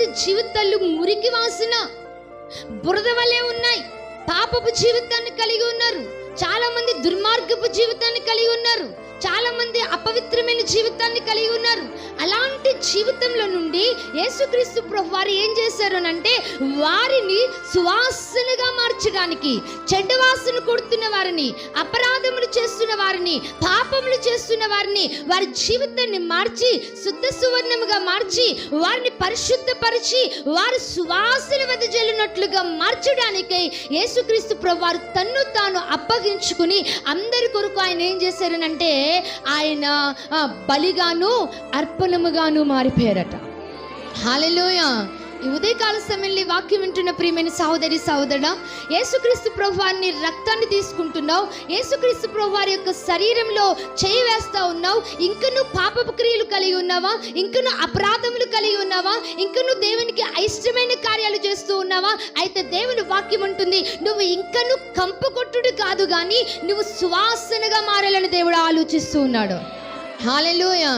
అలాంటి జీవితాలు మురికి వాసన, బురద వలె ఉన్నాయి. పాపపు జీవితాన్ని కలిగి ఉన్నారు. చాలా మంది దుర్మార్గపు జీవితాన్ని కలిగి ఉన్నారు. చాలా మంది అపవిత్రమైన జీవితాన్ని కలిగి ఉన్నారు. అలాంటి జీవితంలో నుండి యేసుక్రీస్తు ప్రభువారు ఏం చేశారు అంటే, వారిని సువాసనగా మార్చడానికి, చెడ్డ వాసన కొడుతున్న వారిని, అపరాధములు చేస్తున్న వారిని, పాపములు చేస్తున్న వారిని, వారి జీవితాన్ని మార్చి శుద్ధ సువర్ణముగా మార్చి, వారిని పరిశుద్ధపరిచి, వారి సువాసన వెదజల్లినట్లుగా మార్చడానికై యేసుక్రీస్తు ప్రభువారు తన్ను తాను అప్పగించుకుని అందరి కొరకు ఆయన ఏం చేశారనంటే, ఆయన బలిగాను అర్పణముగాను మారిపోయారట. హల్లెలూయా. ఈ ఉదయకాల సమయంలో వాక్యం వింటున్న ప్రియమైన సహోదరి సహోదరుడా, యేసుక్రీస్తు ప్రభువారిని రక్తాన్ని తీసుకుంటున్నావు, యేసుక్రీస్తు ప్రభువారి యొక్క శరీరంలో చేయి వేస్తా ఉన్నావు. ఇంకను పాపపు క్రియలు కలిగి ఉన్నావా? ఇంకను అపరాధములు కలిగి ఉన్నావా? ఇంకను దేవునికి అయిష్టమైన కార్యాలు చేస్తూ ఉన్నావా? అయితే దేవుని వాక్యం ఉంటుంది, నువ్వు ఇంకను కంపు కొట్టుడు కాదు కానీ నువ్వు సువాసనగా మారాలని దేవుడు ఆలోచిస్తూ ఉన్నాడు. హల్లెలూయా.